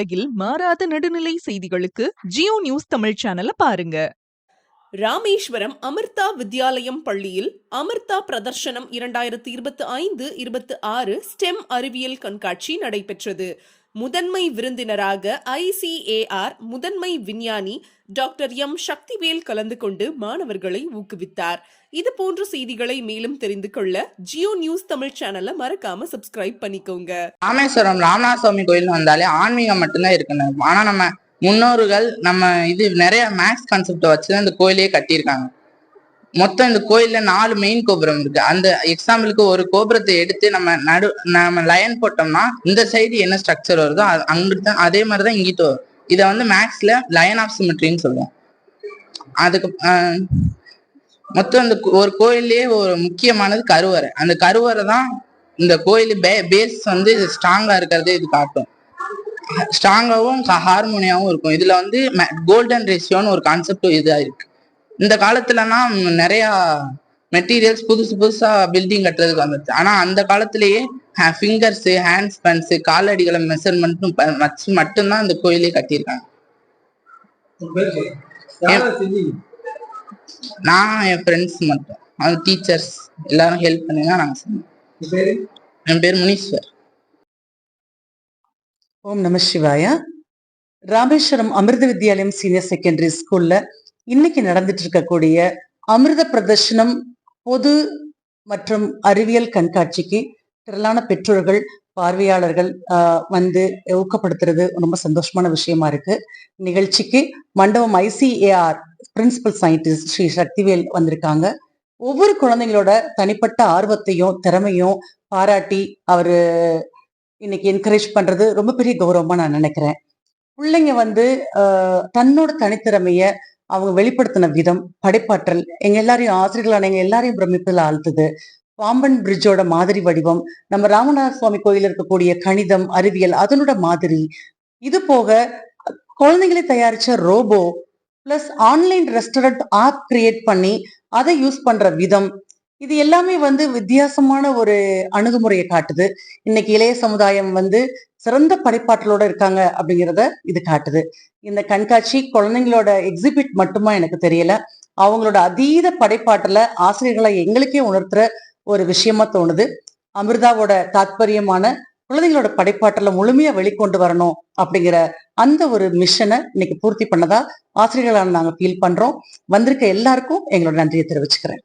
உலகில் மாறாத நடுநிலை செய்திகளுக்கு ஜியோ நியூஸ் தமிழ் சேனலை பாருங்க. ராமேஸ்வரம் அமிர்தா வித்யாலயம் பள்ளியில் அமிர்தா பிரதர்ஷனம் 2025-26 ஸ்டெம் அறிவியல் கண்காட்சி நடைபெற்றது. முதன்மை விருந்தினராக ICAR முதன்மை விஞ்ஞானி டாக்டர் எம் சக்திவேல் கலந்து கொண்டு மாணவர்களை ஊக்குவித்தார். இது போன்ற செய்திகளை மேலும் தெரிந்து கொள்ள ஜியோ நியூஸ் தமிழ் சேனலை மறக்காம சப்ஸ்கிரைப் பண்ணிக்கோங்க. ராமேஸ்வரம் ராமநாத சுவாமி கோயில் வந்தாலே ஆன்மீகம் மட்டும்தான் இருக்கணும். ஆனா நம்ம முன்னோர்கள் இது நிறைய மேக்ஸ் கான்செப்டை வச்சுதான் இந்த கோயிலே கட்டியிருக்காங்க. மொத்தம் இந்த கோயில்ல 4 மெயின் கோபுரம் இருக்கு. அந்த எக்ஸாம்பிளுக்கு ஒரு கோபுரத்தை எடுத்து நம்ம லைன் போட்டோம்னா இந்த சைடு என்ன ஸ்ட்ரக்சர் வருதோ அங்கிட்டு அதே மாதிரிதான் இங்கிட்டு வரும். இதை மேக்ஸ்ல லைன் ஆஃப் சிமெட்ரின்னு சொல்லுவோம். அதுக்கு மொத்தம் இந்த ஒரு கோயிலே ஒரு முக்கியமானது கருவறை. அந்த கருவறை தான் இந்த கோயில் பேஸ் ஸ்ட்ராங்கா இருக்கிறது இது காட்டும். ஸ்ட்ராங்காவும் ஹார்மோனியாவும் இருக்கும். இதுல கோல்டன் ரேஷியோன்னு ஒரு கான்செப்ட் இதா இருக்கு. இந்த காலத்துலனா நிறைய மெட்டீரியல்ஸ் புதுசா பில்டிங் கட்டுறதுக்கு வந்துச்சு. ஆனா அந்த காலத்திலேயே ஃபிங்கர்ஸ், ஹேண்ட் ஸ்பென்ஸ், காலடிகளை மெஷர்மெண்ட் வச்சு மட்டும்தான் இந்த கோயிலே கட்டியிருக்காங்க. நான் என் ஃப்ரெண்ட்ஸ் மட்டும், அவங்க டீச்சர்ஸ் எல்லாரும் ஹெல்ப் பண்ணி தான் நாங்க செஞ்சோம். என் பேர் முனீஸ்வர். ஓம் நம சிவாய. ராமேஸ்வரம் அமிர்த வித்யாலயம் சீனியர் செகண்டரி ஸ்கூல்ல இன்னைக்கு நடந்துட்டு இருக்கக்கூடிய அமிர்த பிரதர்ஷனம் பொது மற்றும் அறிவியல் கண்காட்சிக்கு திரளான பெற்றோர்கள், பார்வையாளர்கள் ஊக்கப்படுத்துறது ரொம்ப சந்தோஷமான விஷயமா இருக்கு. நிகழ்ச்சிக்கு Mandapam ICAR principal scientist Shri Sakthivel வந்திருக்காங்க. ஒவ்வொரு குழந்தைங்களோட தனிப்பட்ட ஆர்வத்தையும் திறமையும் பாராட்டி அவரு இன்னைக்கு என்கரேஜ் பண்றது ரொம்ப பெரிய கௌரவமா நான் நினைக்கிறேன். பிள்ளைங்க தன்னோட தனித்திறமைய அவங்க வெளிப்படுத்தின விதம், படைப்பாற்றல் எங்க எல்லாரையும், ஆசிரியர்களான எங்க எல்லாரையும் பிரமிப்பில் ஆழ்த்துது. பாம்பன் பிரிட்ஜோட மாதிரி வடிவம், நம்ம ராமநாத சுவாமி கோயில் இருக்கக்கூடிய கணிதம், அறிவியல் அதனோட மாதிரி, இது போக குழந்தைங்களே தயாரிச்ச robot plus online restaurant app create பண்ணி அதை யூஸ் பண்ற விதம், இது எல்லாமே வித்தியாசமான ஒரு அணுகுமுறையை காட்டுது. இன்னைக்கு இளைய சமுதாயம் சிறந்த படைப்பாற்றலோட இருக்காங்க அப்படிங்கிறத இது காட்டுது. இந்த கண்காட்சி குழந்தைங்களோட எக்ஸிபிட் மட்டுமா எனக்கு தெரியல, அவங்களோட அதீத படைப்பாற்றல ஆசிரியர்களை எங்களுக்கே உணர்த்துற ஒரு விஷயமா தோணுது. அமிர்தாவோட தாத்பரியமான குழந்தைங்களோட படைப்பாற்றலை முழுமையா வெளிக்கொண்டு வரணும் அப்படிங்கிற அந்த ஒரு மிஷனை இன்னைக்கு பூர்த்தி பண்ணதா ஆசிரியர்களான நாங்க ஃபீல் பண்றோம். வந்திருக்க எல்லாருக்கும் எங்களோட நன்றியை தெரிவிச்சுக்கிறேன்.